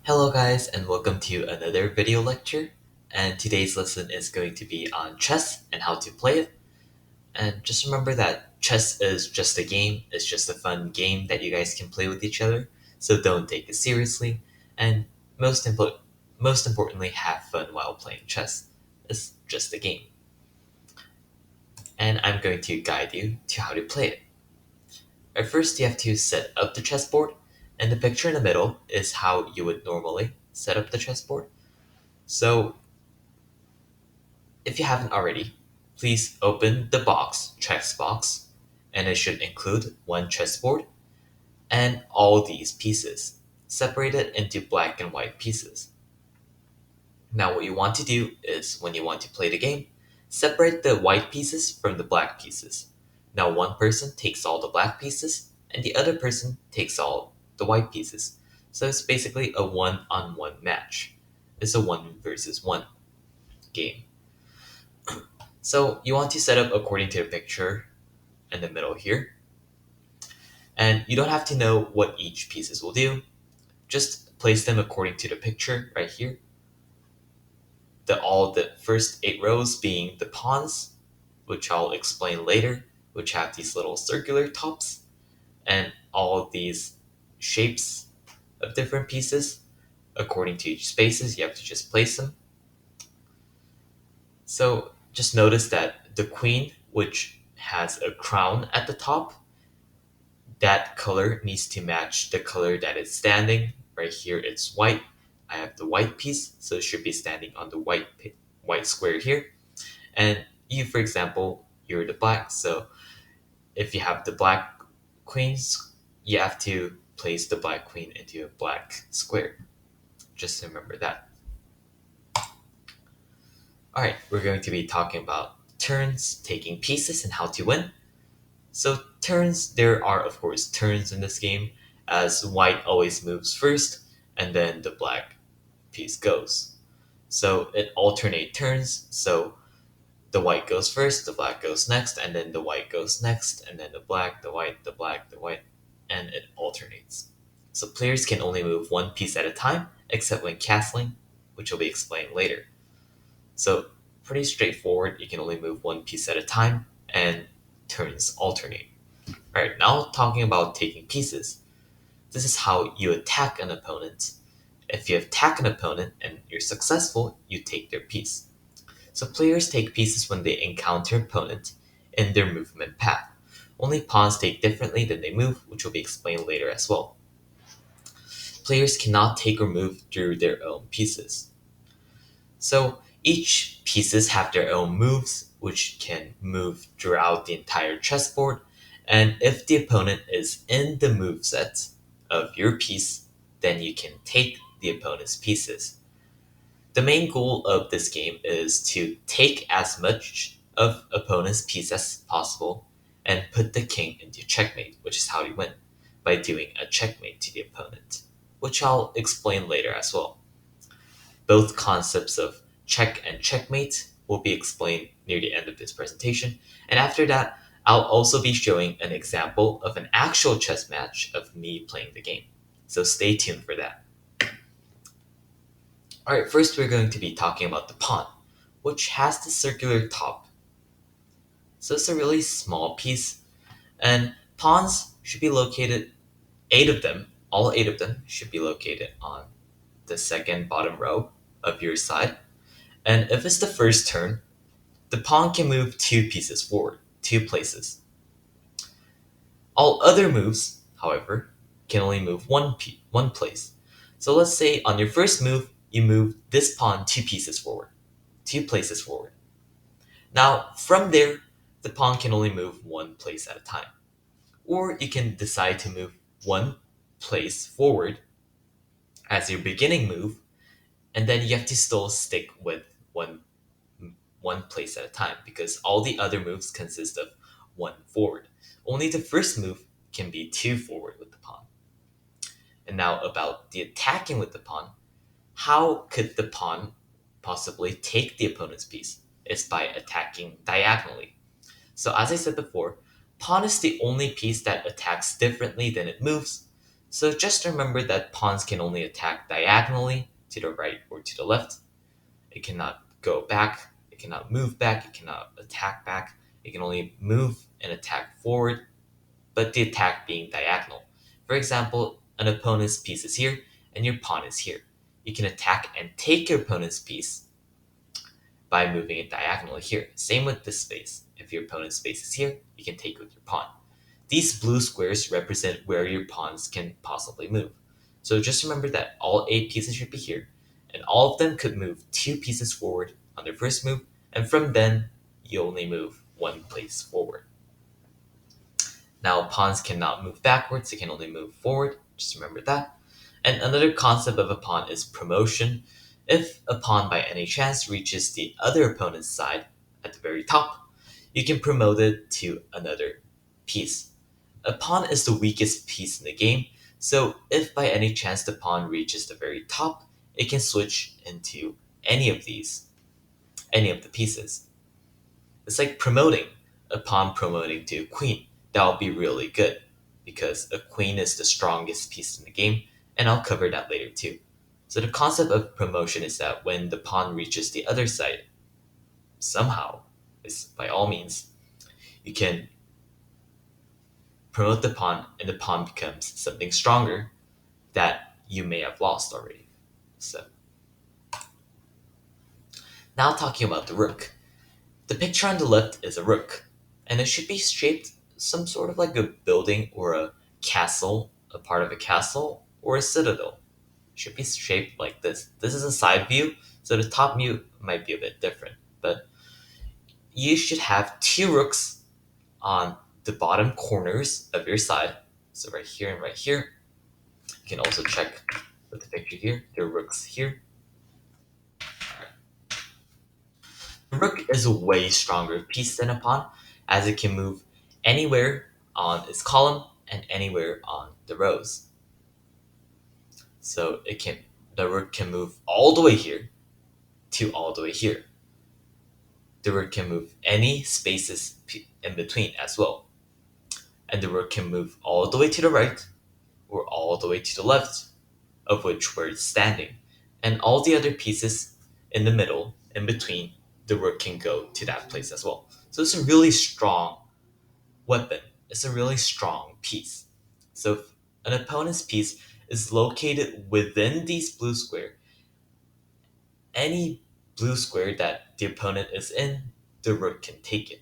Hello guys and welcome to another video lecture. And today's lesson is going to be on chess and how to play it. And just remember that chess is just a game, it's just a fun game that you guys can play with each other. So don't take it seriously. And most impo- most importantly, have fun while playing chess. It's just a game. And I'm going to guide you to how to play it. At first you have to set up the chessboard, and the picture in the middle is how you would normally set up the chessboard. So if you haven't already, please open the chess box, and it should include one chessboard and all these pieces, separated into black and white pieces. Now, what you want to do is when you want to play the game, separate the white pieces from the black pieces. Now, one person takes all the black pieces, and the other person takes all the white pieces. So it's basically a one-on-one match. It's a one versus one game. So you want to set up according to the picture in the middle here. And you don't have to know what each pieces will do. Just place them according to the picture right here. All the first 8 rows being the pawns, which I'll explain later, which have these little circular tops, and all of these shapes of different pieces. According to each spaces, you have to just place them. So just notice that the queen, which has a crown at the top, that color needs to match the color that it's standing. Right here, it's white. I have the white piece, so it should be standing on the white square here. And you, for example, you're the black. So if you have the black queens, you have to place the black queen into a black square. Just remember that. All right, we're going to be talking about turns, taking pieces, and how to win. So turns, there are of course turns in this game, as white always moves first, and then the black piece goes. So it alternate turns. So the white goes first, the black goes next, and then the white goes next, and then the black, the white, the black, the white, and it alternates. So players can only move one piece at a time, except when castling, which will be explained later. So pretty straightforward. You can only move one piece at a time, and turns alternate. Alright, now talking about taking pieces. This is how you attack an opponent. If you attack an opponent and you're successful, you take their piece. So players take pieces when they encounter opponent in their movement path. Only pawns take differently than they move, which will be explained later as well. Players cannot take or move through their own pieces. So each pieces have their own moves, which can move throughout the entire chessboard. And if the opponent is in the move set of your piece, then you can take the opponent's pieces. The main goal of this game is to take as much of opponent's piece as possible and put the king into checkmate, which is how you win, by doing a checkmate to the opponent, which I'll explain later as well. Both concepts of check and checkmate will be explained near the end of this presentation, and after that, I'll also be showing an example of an actual chess match of me playing the game. So stay tuned for that. Alright, first we're going to be talking about the pawn, which has the circular top. So it's a really small piece, and pawns should be located, 8 of them, all 8 of them should be located on the second bottom row of your side. And if it's the first turn, the pawn can move 2 pieces forward, 2 places. All other moves, however, can only move one place. So let's say on your first move, you move this pawn 2 pieces forward, 2 places forward. Now, from there, the pawn can only move one place at a time. Or you can decide to move one place forward as your beginning move, and then you have to still stick with one place at a time because all the other moves consist of one forward. Only the first move can be 2 forward with the pawn. And now about the attacking with the pawn, how could the pawn possibly take the opponent's piece? It's by attacking diagonally. So as I said before, pawn is the only piece that attacks differently than it moves. So just remember that pawns can only attack diagonally to the right or to the left. It cannot go back, it cannot move back, it cannot attack back. It can only move and attack forward, but the attack being diagonal. For example, an opponent's piece is here and your pawn is here. You can attack and take your opponent's piece by moving it diagonally here. Same with this space. If your opponent's space is here, you can take with your pawn. These blue squares represent where your pawns can possibly move. So just remember that all 8 pieces should be here, and all of them could move 2 pieces forward on their first move, and from then, you only move 1 place forward. Now, pawns cannot move backwards, they can only move forward. Just remember that. And another concept of a pawn is promotion. If a pawn by any chance reaches the other opponent's side at the very top, you can promote it to another piece. A pawn is the weakest piece in the game, so if by any chance the pawn reaches the very top, it can switch into any of these, any of the pieces. It's like promoting, a pawn promoting to a queen. That'll be really good because a queen is the strongest piece in the game, and I'll cover that later too. So the concept of promotion is that when the pawn reaches the other side, somehow, is by all means, you can promote the pawn and the pawn becomes something stronger that you may have lost already. So now talking about the rook. The picture on the left is a rook, and it should be shaped some sort of like a building or a castle, a part of a castle, or a citadel. It should be shaped like this. This is a side view, so the top view might be a bit different, but you should have 2 rooks on the bottom corners of your side. So right here and right here. You can also check with the picture here. There are rooks here. The rook is a way stronger piece than a pawn, as it can move anywhere on its column and anywhere on the rows. So the rook can move all the way here to all the way here. The rook can move any spaces in between as well. And the rook can move all the way to the right or all the way to the left, of which where it's standing. And all the other pieces in the middle, in between, the rook can go to that place as well. So it's a really strong weapon. It's a really strong piece. So if an opponent's piece is located within these blue square, any blue square that the opponent is in, the rook can take it.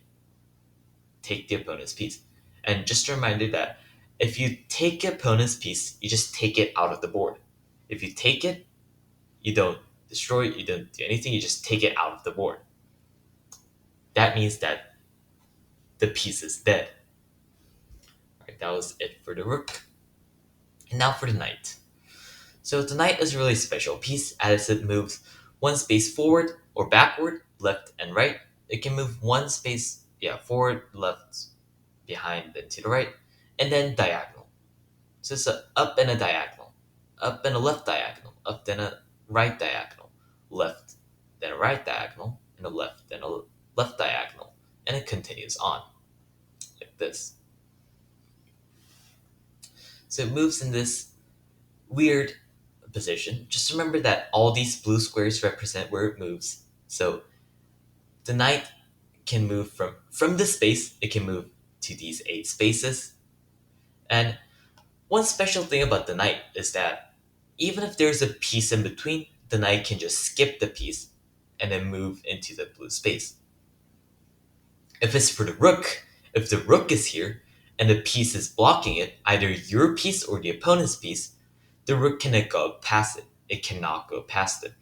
Take the opponent's piece. And just a reminder that if you take the opponent's piece, you just take it out of the board. If you take it, you don't destroy it, you don't do anything, you just take it out of the board. That means that the piece is dead. Alright, that was it for the rook. And now for the knight. So the knight is a really special piece as it moves 1 space forward or backward, left and right. It can move 1 space, forward, left, behind, then to the right, and then diagonal. So it's a up and a diagonal, up and a left diagonal, up then a right diagonal, left, then a right diagonal, and a left, then a left diagonal, and it continues on like this. So it moves in this weird position. Just remember that all these blue squares represent where it moves. So the knight can move from this space, it can move to these 8 spaces. And one special thing about the knight is that even if there's a piece in between, the knight can just skip the piece and then move into the blue space. If it's for the rook, if the rook is here and the piece is blocking it, either your piece or the opponent's piece, the rook cannot go past it. It cannot go past it.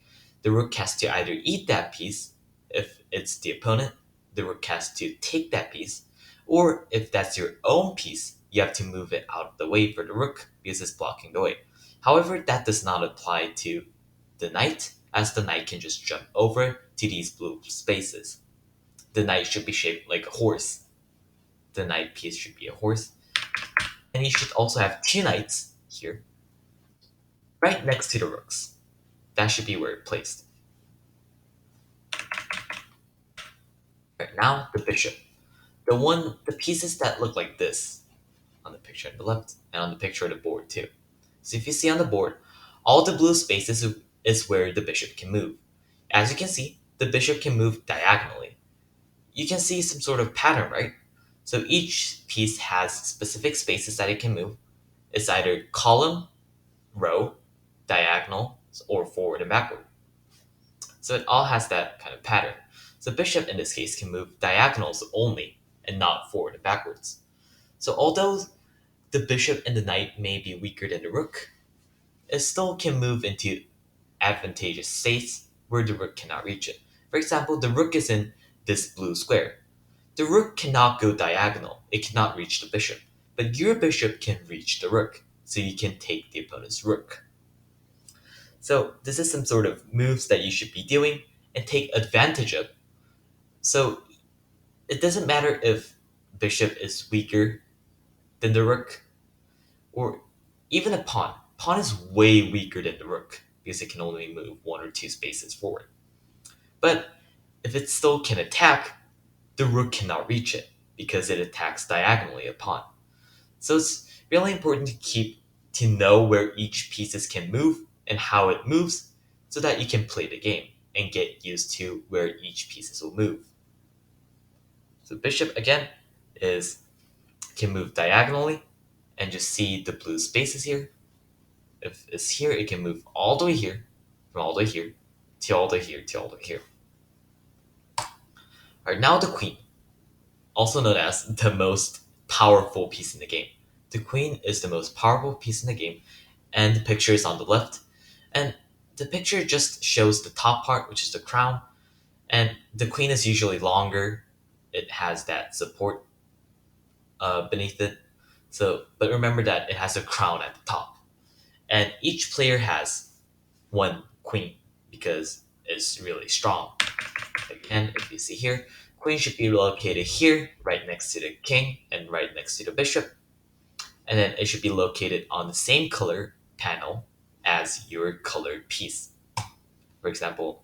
The rook has to either eat that piece, if it's the opponent, the rook has to take that piece, or if that's your own piece, you have to move it out of the way for the rook because it's blocking the way. However, that does not apply to the knight, as the knight can just jump over to these blue spaces. The knight should be shaped like a horse. The knight piece should be a horse. And you should also have 2 knights here, right next to the rooks. That should be where it's placed. Right now, the bishop. The pieces that look like this on the picture on the left and on the picture of the board too. So if you see on the board, all the blue spaces is where the bishop can move. As you can see, the bishop can move diagonally. You can see some sort of pattern, right? So each piece has specific spaces that it can move. It's either column, row, diagonal, or forward and backward. So it all has that kind of pattern. So bishop in this case can move diagonals only and not forward and backwards. So although the bishop and the knight may be weaker than the rook, it still can move into advantageous states where the rook cannot reach it. For example, the rook is in this blue square. The rook cannot go diagonal, it cannot reach the bishop, but your bishop can reach the rook, so you can take the opponent's rook. So this is some sort of moves that you should be doing and take advantage of. So it doesn't matter if bishop is weaker than the rook or even a pawn. Pawn is way weaker than the rook because it can only move one or two spaces forward. But if it still can attack, the rook cannot reach it because it attacks diagonally a pawn. So it's really important to know where each pieces can move and how it moves so that you can play the game and get used to where each pieces will move. So bishop again is can move diagonally and just see the blue spaces here. If it's here, it can move all the way here, from all the way here, to all the way here, to all the way here. Alright, now the queen, also known as the most powerful piece in the game. The queen is the most powerful piece in the game, and the picture is on the left. And the picture just shows the top part, which is the crown, and the queen is usually longer. It has that support beneath it. So, but remember that it has a crown at the top, and each player has one queen because it's really strong. Again, if you see here, queen should be located here, right next to the king and right next to the bishop. And then it should be located on the same color panel as your colored piece. For example,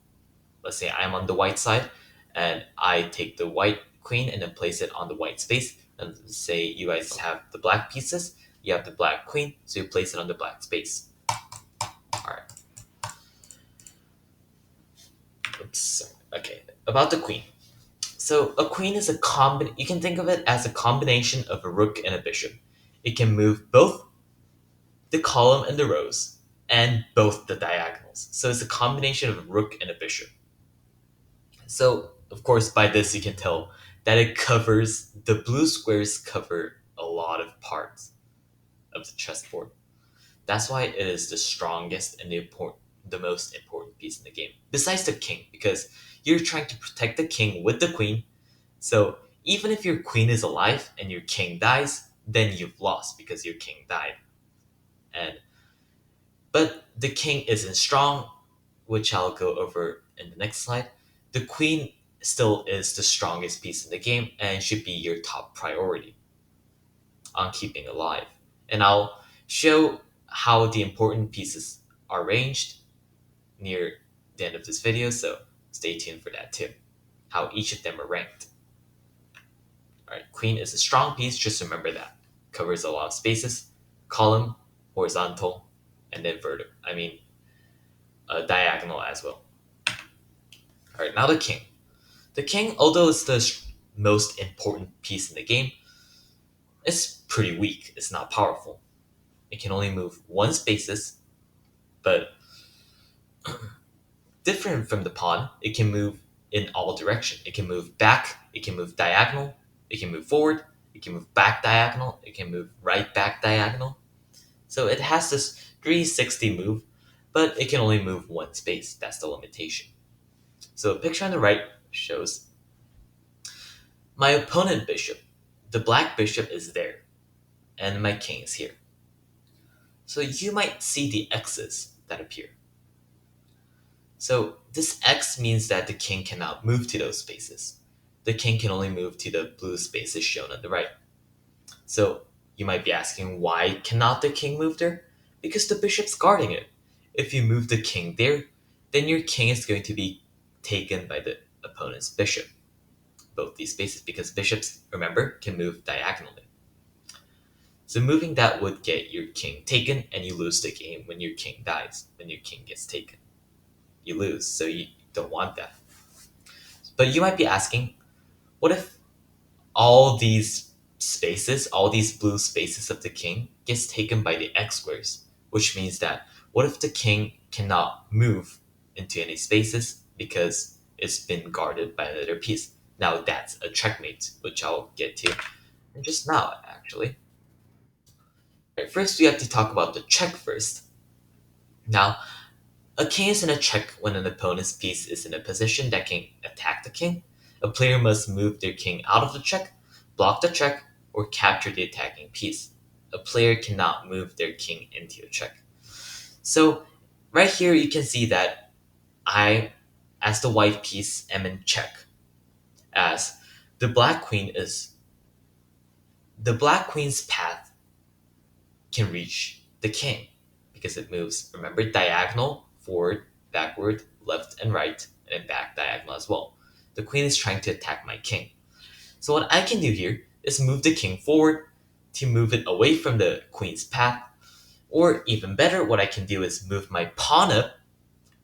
let's say I'm on the white side and I take the white queen and then place it on the white space. And say you guys have the black pieces, you have the black queen, so you place it on the black space. Alright. Oops, sorry. Okay, about the queen. So a queen is you can think of it as a combination of a rook and a bishop. It can move both the column and the rows and both the diagonals. So it's a combination of a rook and a bishop. So of course by this you can tell that the blue squares cover a lot of parts of the chessboard. That's why it is the strongest and the most important piece in the game, besides the king, because you're trying to protect the king with the queen. So even if your queen is alive and your king dies, then you've lost because your king died. And but the king isn't strong, which I'll go over in the next slide. The queen still is the strongest piece in the game and should be your top priority on keeping alive. And I'll show how the important pieces are arranged near the end of this video, so stay tuned for that too. How each of them are ranked. Alright, queen is a strong piece, just remember that. Covers a lot of spaces, column, horizontal, and then diagonal as well. Alright, now the king. The king, although it's the most important piece in the game, it's pretty weak. It's not powerful. It can only move one spaces, but different from the pawn, it can move in all direction. It can move back, it can move diagonal, it can move forward, it can move back diagonal, it can move right back diagonal. So it has this 360 move, but it can only move one space. That's the limitation. So the picture on the right shows my opponent bishop. The black bishop is there, and my king is here. So you might see the X's that appear. So this X means that the king cannot move to those spaces. The king can only move to the blue spaces shown on the right. So you might be asking, why cannot the king move there? Because the bishop's guarding it. If you move the king there, then your king is going to be taken by the opponent's bishop. Both these spaces, because bishops, remember, can move diagonally. So moving that would get your king taken, and you lose the game when your king dies. When your king gets taken, you lose. So you don't want that. But you might be asking, what if all these spaces, all these blue spaces of the king gets taken by the x squares, which means that what if the king cannot move into any spaces because it's been guarded by another piece? Now that's a checkmate, which I'll get to in just now, actually. Right, first, we have to talk about the check first. Now, a king is in a check when an opponent's piece is in a position that can attack the king. A player must move their king out of the check, block the check, or capture the attacking piece. A player cannot move their king into a check. So, right here, you can see that I, as the white piece, am in check. As the black queen is the black queen's path can reach the king because it moves, remember, diagonal, forward, backward, left, and right, and then back diagonal as well. The queen is trying to attack my king. So what I can do here is move the king forward to move it away from the queen's path, or even better, what I can do is move my pawn up.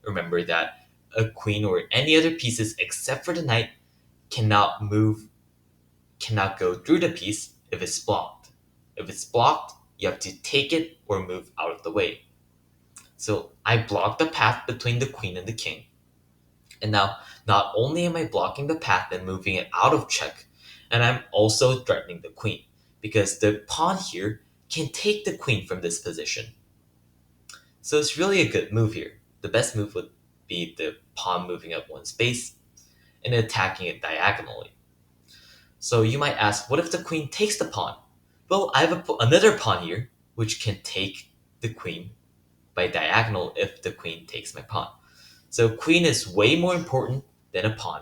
Remember that a queen or any other pieces except for the knight cannot move, cannot go through the piece if it's blocked. If it's blocked, you have to take it or move out of the way. So I block the path between the queen and the king. And now, not only am I blocking the path and moving it out of check, and I'm also threatening the queen, because the pawn here can take the queen from this position. So it's really a good move here. The best move would be the pawn moving up one space and attacking it diagonally. So you might ask, what if the queen takes the pawn? Well, I have another pawn here, which can take the queen by diagonal if the queen takes my pawn. So queen is way more important than a pawn.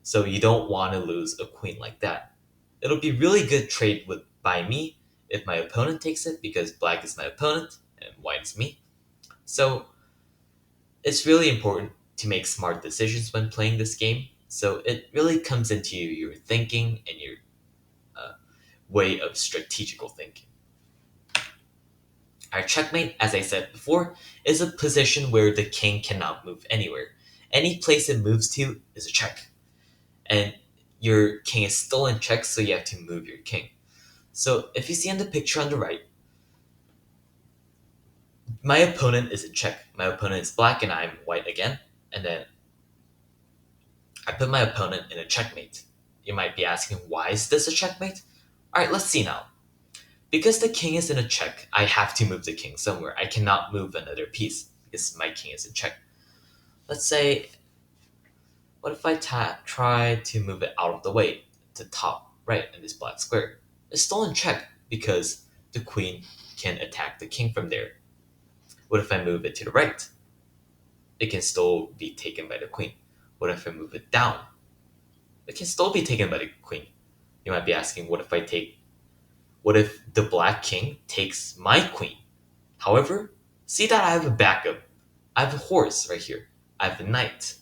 So you don't want to lose a queen like that. It'll be really good trade with by me if my opponent takes it because black is my opponent and white is me. So it's really important to make smart decisions when playing this game. So it really comes into your thinking and your uh, way of strategical thinking. Our checkmate, as I said before, is a position where the king cannot move anywhere. Any place it moves to is a check. And your king is still in check, so you have to move your king. So if you see in the picture on the right, my opponent is in check. My opponent is black and I'm white again. And then I put my opponent in a checkmate. You might be asking, why is this a checkmate? Alright, let's see now. Because the king is in a check, I have to move the king somewhere. I cannot move another piece because my king is in check. Let's say, what if I try to move it out of the way to top right in this black square? It's still in check because the queen can attack the king from there. What if I move it to the right? It can still be taken by the queen. What if I move it down? It can still be taken by the queen. You might be asking, what if the black king takes my queen? However, see that I have a backup. I have a horse right here. I have a knight.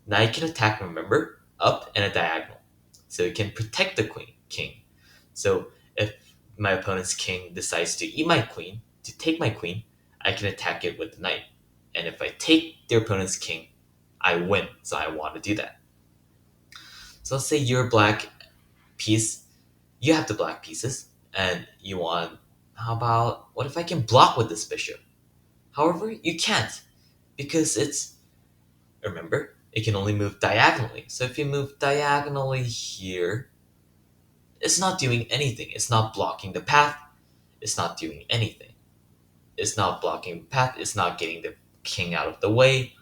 Knight can attack, remember, up and a diagonal. So it can protect the king. So if my opponent's king decides to eat my queen, to take my queen, I can attack it with the knight. And if I take their opponent's king, I win. So I want to do that. So let's say you're a black piece, you have the black pieces, and you want, how about, what if I can block with this bishop? However, you can't, because remember, it can only move diagonally. So if you move diagonally here, it's not doing anything. It's not blocking the path. It's not doing anything. It's not blocking the path. It's not getting the king out of the way.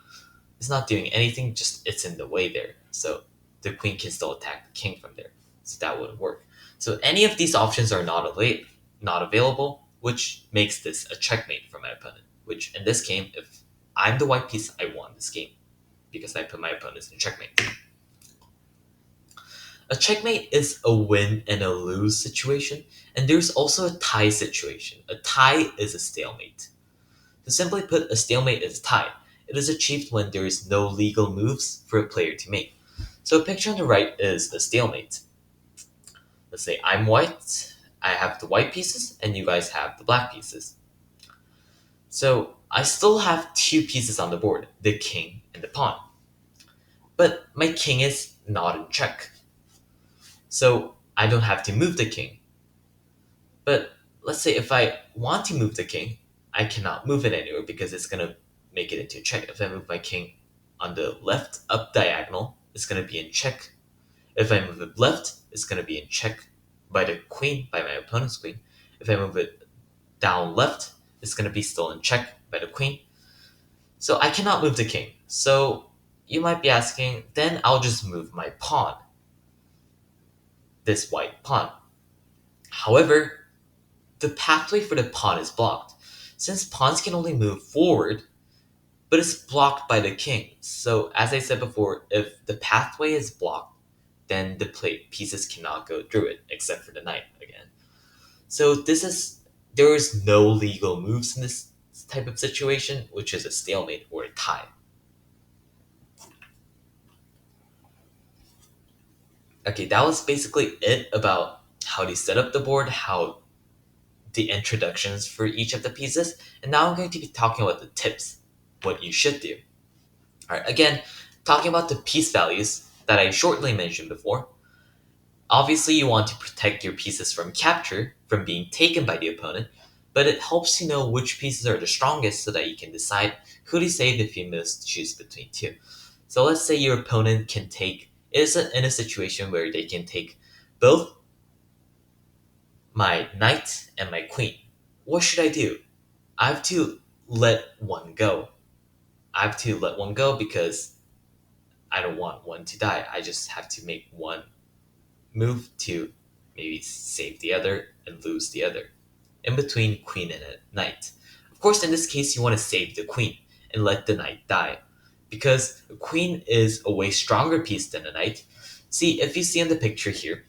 It's not doing anything, just it's in the way there. So the queen can still attack the king from there. So that wouldn't work. So any of these options are not available, which makes this a checkmate for my opponent. Which in this game, if I'm the white piece, I won this game because I put my opponents in checkmate. A checkmate is a win and a lose situation, and there's also a tie situation. A tie is a stalemate. To simply put, a stalemate is a tie. It is achieved when there is no legal moves for a player to make. So a picture on the right is a stalemate. Let's say I'm white, I have the white pieces and you guys have the black pieces. So I still have two pieces on the board, the king and the pawn. But my king is not in check. So I don't have to move the king. But let's say if I want to move the king, I cannot move it anywhere because it's going to make it into check. If I move my king on the left up diagonal, it's going to be in check. If I move it left, it's going to be in check by the queen, by my opponent's queen. If I move it down left, it's going to be still in check by the queen. So I cannot move the king. So you might be asking, then I'll just move my pawn, this white pawn. However, the pathway for the pawn is blocked. Since pawns can only move forward, but it's blocked by the king. So as I said before, if the pathway is blocked, then the pieces cannot go through it, except for the knight again. So there is no legal moves in this type of situation, which is a stalemate or a tie. Okay, that was basically it about how to set up the board, how the introductions for each of the pieces, and now I'm going to be talking about the tips, what you should do. All right, again, talking about the piece values that I shortly mentioned before. Obviously, you want to protect your pieces from capture, from being taken by the opponent, but it helps you know which pieces are the strongest so that you can decide who to save if you must choose between two. So let's say your opponent can take is in a situation where they can take both my knight and my queen. What should I do? I have to let one go. I have to let one go because I don't want one to die. I just have to make one move to maybe save the other and lose the other. In between queen and a knight. Of course, in this case, you want to save the queen and let the knight die. Because a queen is a way stronger piece than a knight. See, if you see in the picture here,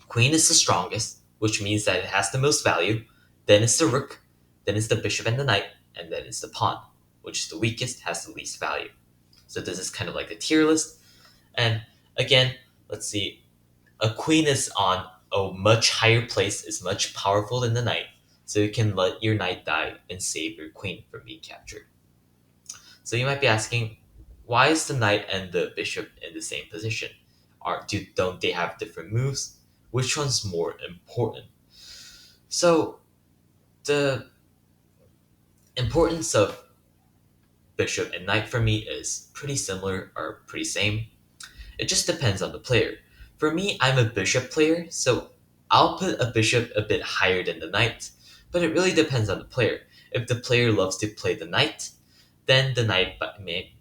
queen is the strongest, which means that it has the most value. Then it's the rook, then it's the bishop and the knight, and then it's the pawn, which is the weakest, has the least value. So this is kind of like a tier list. And again, let's see, a queen is on a much higher place, is much powerful than the knight, so you can let your knight die and save your queen from being captured. So you might be asking, why is the knight and the bishop in the same position? Don't they have different moves? Which one's more important? So the importance of bishop and knight for me is pretty similar or pretty same. It just depends on the player. For me, I'm a bishop player, so I'll put a bishop a bit higher than the knight, but it really depends on the player. If the player loves to play the knight, then the knight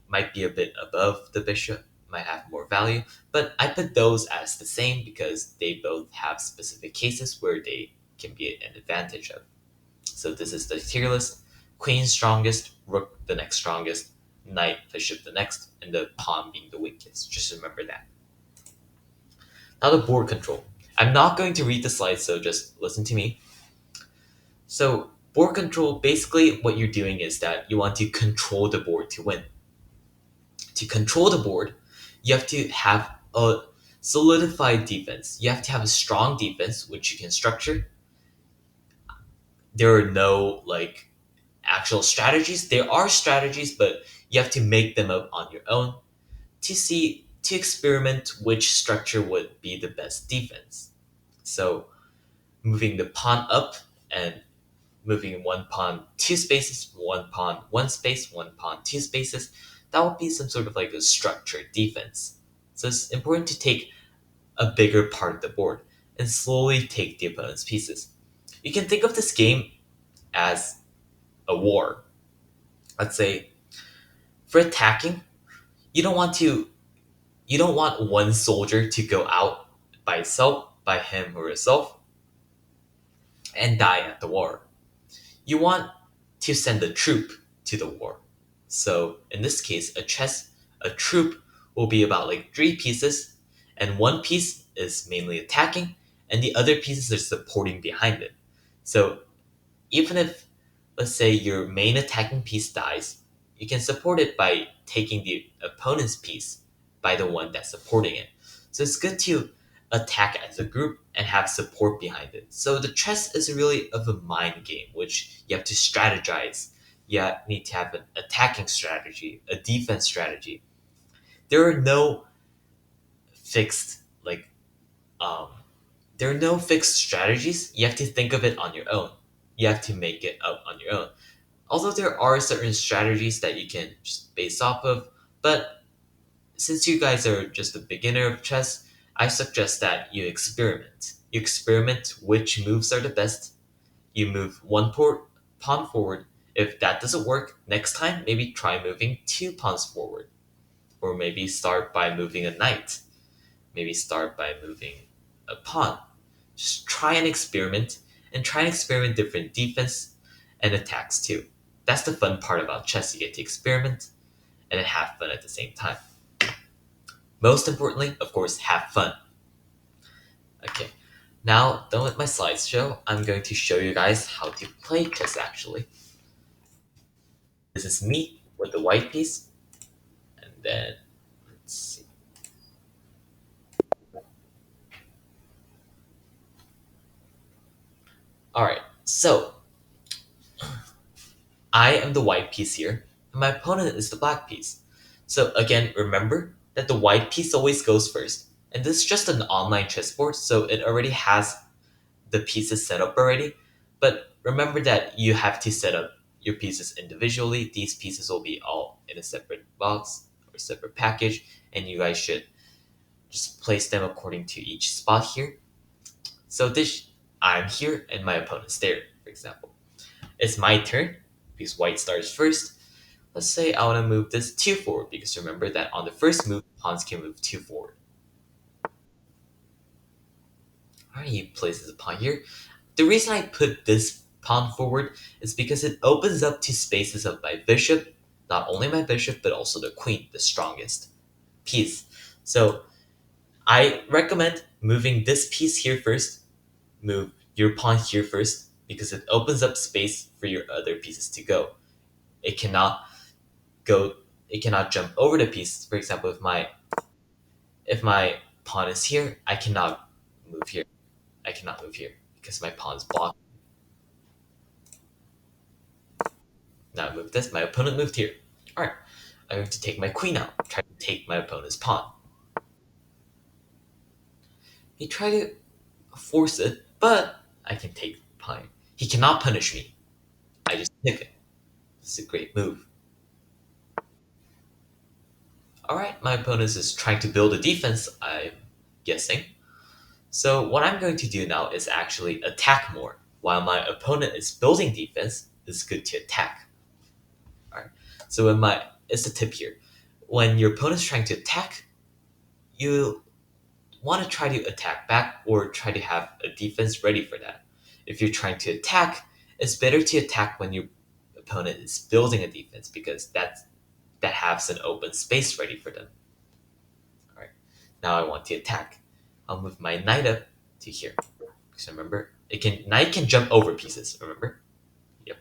might be a bit above the bishop, might have more value, but I put those as the same because they both have specific cases where they can be an advantage of. So this is the tier list. Queen strongest, rook the next strongest, knight, bishop the next, and the pawn being the weakest. Just remember that. Now the board control. I'm not going to read the slides, so just listen to me. So board control, basically what you're doing is that you want to control the board to win. To control the board, you have to have a solidified defense. You have to have a strong defense, which you can structure. There are no actual strategies. There are strategies, but you have to make them up on your own to experiment which structure would be the best defense. So moving the pawn up and moving one pawn two spaces, one pawn one space, one pawn two spaces, that would be some sort of like a structured defense. So it's important to take a bigger part of the board and slowly take the opponent's pieces. You can think of this game as a war. Let's say for attacking, you don't want to you don't want one soldier to go out by itself, by him or herself, and die at the war. You want to send a troop to the war. So in this case, a troop will be about like three pieces, and one piece is mainly attacking, and the other pieces are supporting behind it. So even if, let's say, your main attacking piece dies, you can support it by taking the opponent's piece by the one that's supporting it. So it's good to attack as a group and have support behind it. So the chess is really of a mind game, which you have to strategize. Need to have an attacking strategy, a defense strategy. There are no fixed like um, there are no fixed strategies. You have to think of it on your own. You have to make it up on your own. Although there are certain strategies that you can just base off of, but since you guys are just a beginner of chess, I suggest that you experiment. You experiment which moves are the best. You move pawn forward. If that doesn't work, next time maybe try moving two pawns forward. Or maybe start by moving a knight. Maybe start by moving a pawn. Just try and experiment, and try and experiment different defense and attacks too. That's the fun part about chess. You get to experiment and then have fun at the same time. Most importantly, of course, have fun. Okay, now done with my slideshow, I'm going to show you guys how to play chess actually. This is me with the white piece, and then let's see. Alright, so I am the white piece here, and my opponent is the black piece. So again, remember that the white piece always goes first. And this is just an online chessboard, so it already has the pieces set up already. But remember that you have to set up your pieces individually. These pieces will be all in a separate box or separate package, and you guys should just place them according to each spot here. So this I'm here and my opponent's there, for example. It's my turn because white starts first. Let's say I want to move this 2 forward because remember that on the first move, pawns can move 2 forward. Alright, he places a pawn here. The reason I put this pawn forward is because it opens up to spaces of my bishop, not only my bishop, but also the queen, the strongest piece. So I recommend moving this piece here first, move your pawn here first, because it opens up space for your other pieces to go. It cannot go it cannot jump over the piece. For example, if my pawn is here, I cannot move here. I cannot move here because my pawn's blocked. Now I move this. My opponent moved here. Alright. I'm going to take my queen out. Try to take my opponent's pawn. He tried to force it, but I can take the pawn. He cannot punish me. I just took it. This is a great move. Alright, my opponent is trying to build a defense, I'm guessing. So what I'm going to do now is actually attack more. While my opponent is building defense, it's good to attack. Alright. So it's the tip here. When your opponent's trying to attack, you want to try to attack back or try to have a defense ready for that. If you're trying to attack, it's better to attack when your opponent is building a defense because that has an open space ready for them. Alright. Now I want to attack. I'll move my knight up to here. Because remember, knight can jump over pieces, remember? Yep.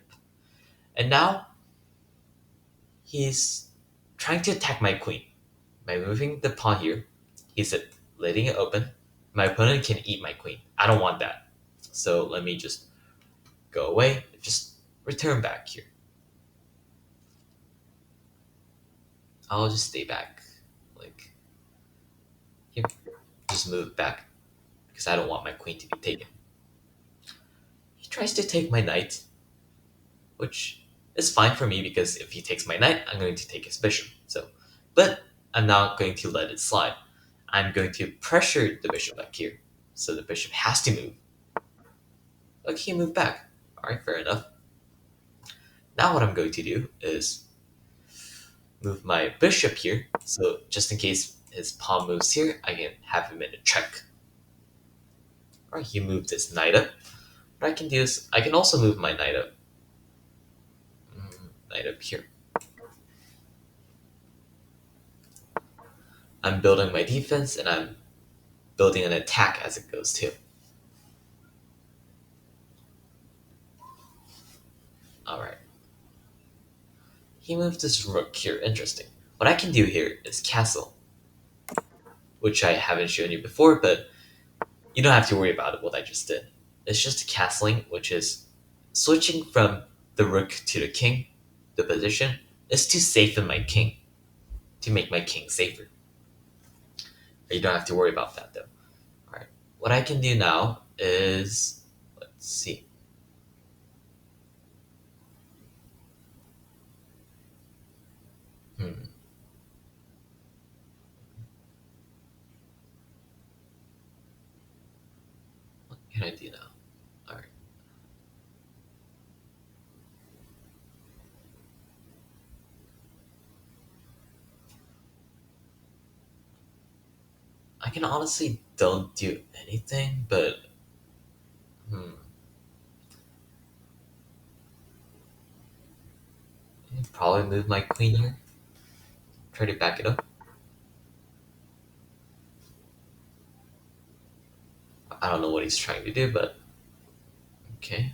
And now he's trying to attack my queen. By moving the pawn here, he's letting it open. My opponent can eat my queen. I don't want that. So let me just go away. Just return back here. I'll just stay back. Like here. Just move back. Because I don't want my queen to be taken. He tries to take my knight, which is fine for me because if he takes my knight, I'm going to take his bishop. But I'm not going to let it slide. I'm going to pressure the bishop back here, so the bishop has to move. Okay, move back. All right, fair enough. Now what I'm going to do is move my bishop here, so just in case his pawn moves here, I can have him in a check. All right, he moved his knight up. What I can do is I can also move my knight up. Knight up here. I'm building my defense and I'm building an attack as it goes too. Alright. He moved this rook here. Interesting. What I can do here is castle, which I haven't shown you before, but You don't have to worry about what I just did. It's just castling, which is switching from the rook to the king. The position is to safeten my king, to make my king safer. You don't have to worry about that though. All right. What I can do now is, let's see. Hmm, what can I do now? All right. I can honestly don't do anything, but hmm, probably move my queen here. Try to back it up. I don't know what he's trying to do, but okay.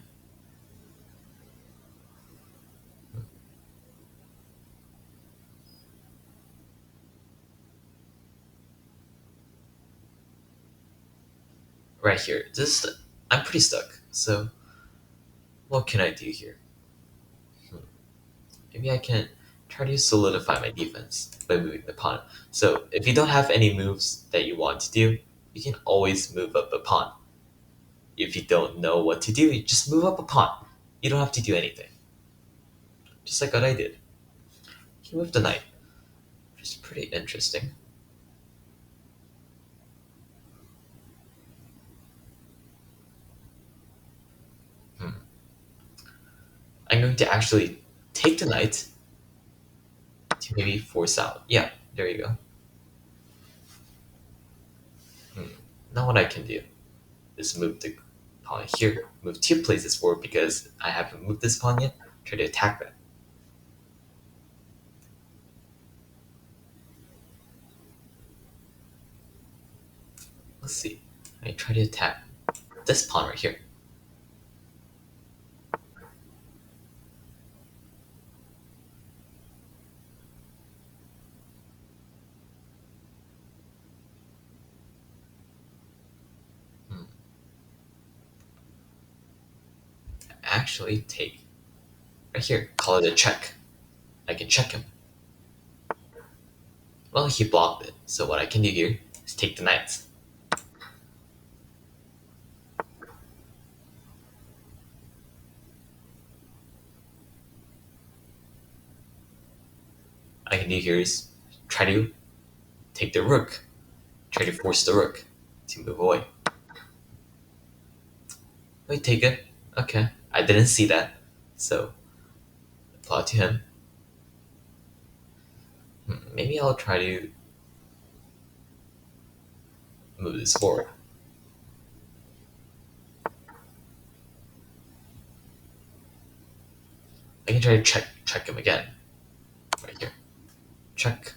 Right here. This I'm pretty stuck. So what can I do here? Hmm, maybe I can try to solidify my defense by moving the pawn. So if you don't have any moves that you want to do, you can always move up a pawn. If you don't know what to do, you just move up a pawn. You don't have to do anything. Just like what I did. He moved the knight, which is pretty interesting. Hmm. I'm going to actually take the knight to maybe force out. Yeah, there you go. Hmm. Now what I can do is move the pawn here, move two places forward because I haven't moved this pawn yet. Try to attack that. Let's see. I try to attack this pawn right here. Hmm. Actually, take right here. Call it a check. I can check him. Well, he blocked it. So what I can do here is take the knights. I can do here is try to take the rook. Try to force the rook to move away. Wait, take it. Okay. I didn't see that. So apply to him. Maybe I'll try to move this forward. I can try to check him again. Right here. Check.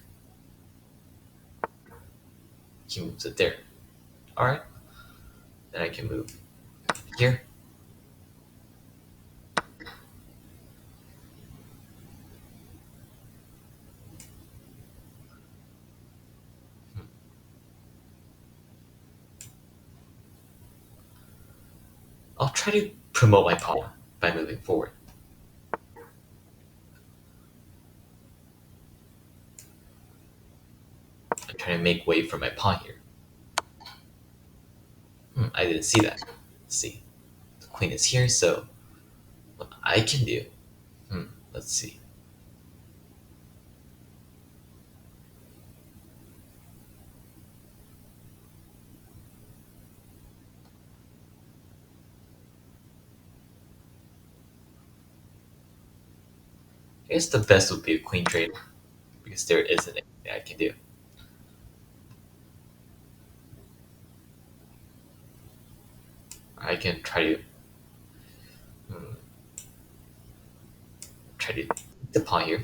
He moves it there. Alright. Then I can move here. I'll try to promote my pawn by moving forward. I'm trying to make way for my pawn here. I didn't see that. Let's see. The queen is here, so what I can do. Hmm, let's see. I guess the best would be a queen trade because there isn't anything I can do. I can hmm, try to eat the pawn here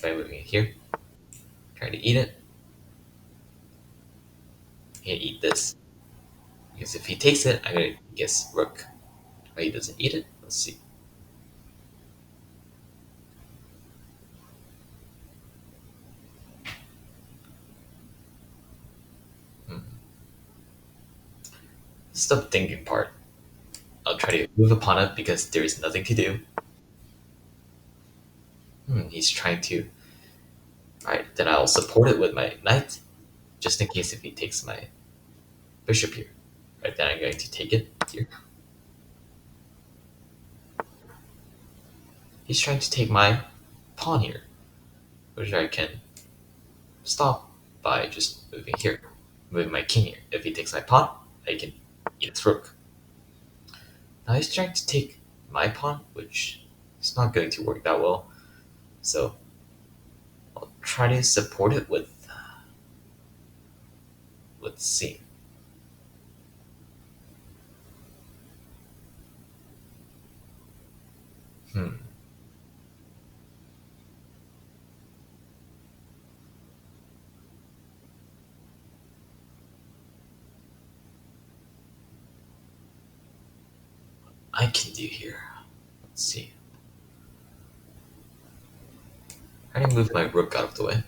by moving it here. Try to eat it. And eat this. Because if he takes it, I'm gonna guess rook. Oh, he doesn't eat it? Let's see. Hmm. This is the thinking part. I'll try to move upon it because there is nothing to do. He's trying to. Alright, then I'll support it with my knight, just in case if he takes my bishop here. Right, then I'm going to take it here. He's trying to take my pawn here, which I can stop by just moving here, moving my king here. If he takes my pawn, I can eat its rook. Now he's trying to take my pawn, which is not going to work that well. So I'll try to support it with, let's see. Hmm. I can do here. Let's see. How do I move my rook out of the way?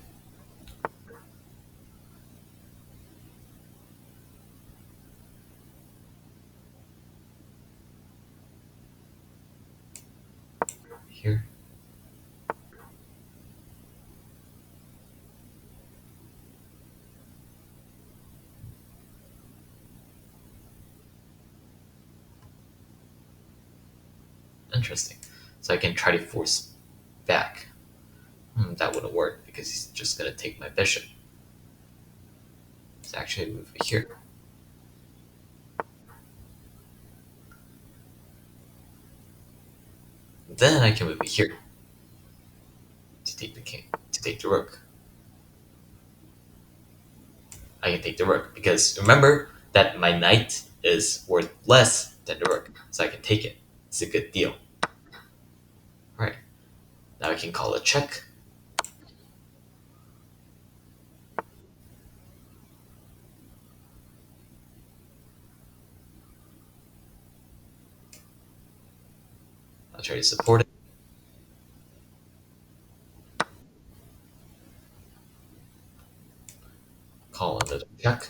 Here. Interesting. So I can try to force back. That wouldn't work because he's just gonna take my bishop. Let's actually move it here. Then I can move it here to take the king, to take the rook. I can take the rook because remember that my knight is worth less than the rook, so I can take it. It's a good deal. Alright, now I can call a check. I'll try to support it. Call another check.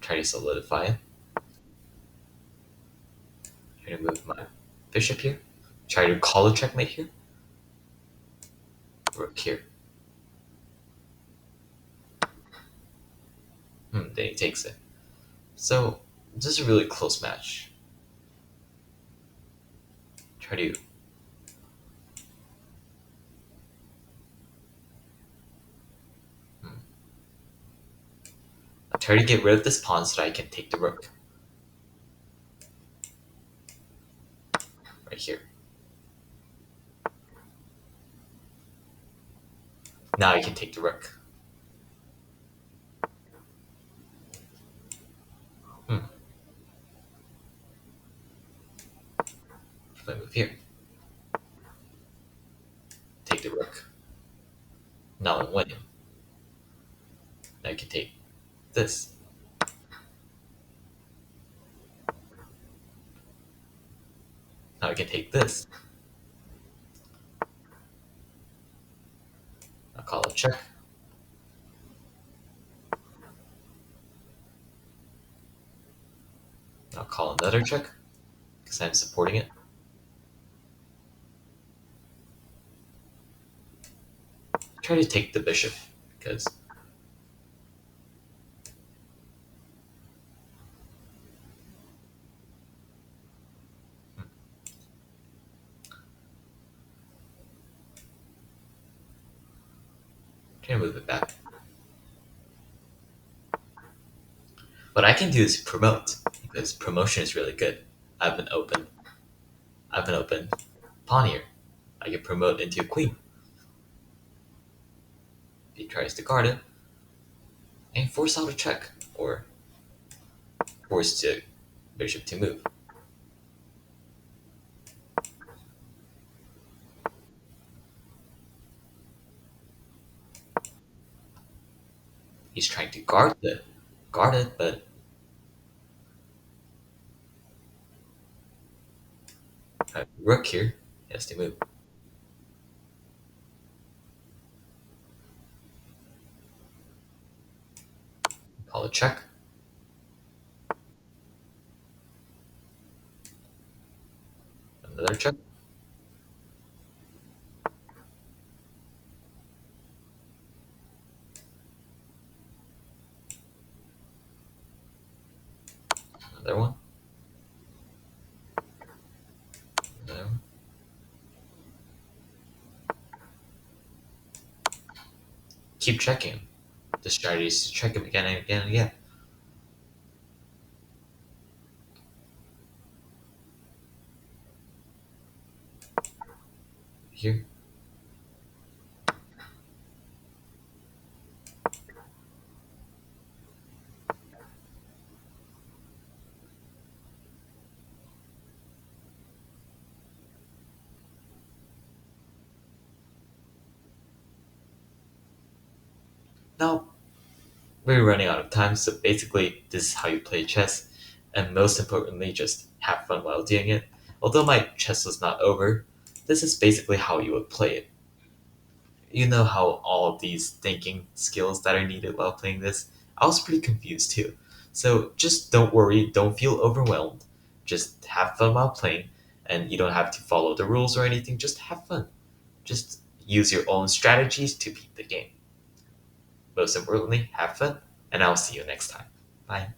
Try to solidify it. Try to move my bishop here. Try to call a checkmate here. Rook here. Then he takes it. So this is a really close match. Try to try to get rid of this pawn so that I can take the rook. Right here. Now I can take the rook. Hmm. If I move here, take the rook. Now I'm winning. Now I can take this. Now I can take this. I'll call a check. I'll call another check because I'm supporting it. Try to take the bishop because try to move it back. What I can do is promote because promotion is really good. I have an open, I have an open pawn here. I can promote into a queen. If he tries to guard it and force out a check or force the bishop to move. He's trying to guard it, but rook here he has to move. I'll check. Another check. Another one. Another one. Keep checking. The strategy is to check them again and again and again. Here. Now, we're running out of time, so basically, this is how you play chess, and most importantly, just have fun while doing it. Although my chess was not over, this is basically how you would play it. You know how all of these thinking skills that are needed while playing this? I was pretty confused too. So just don't worry, don't feel overwhelmed. Just have fun while playing, and you don't have to follow the rules or anything, just have fun. Just use your own strategies to beat the game. Most importantly, have fun, and I'll see you next time. Bye.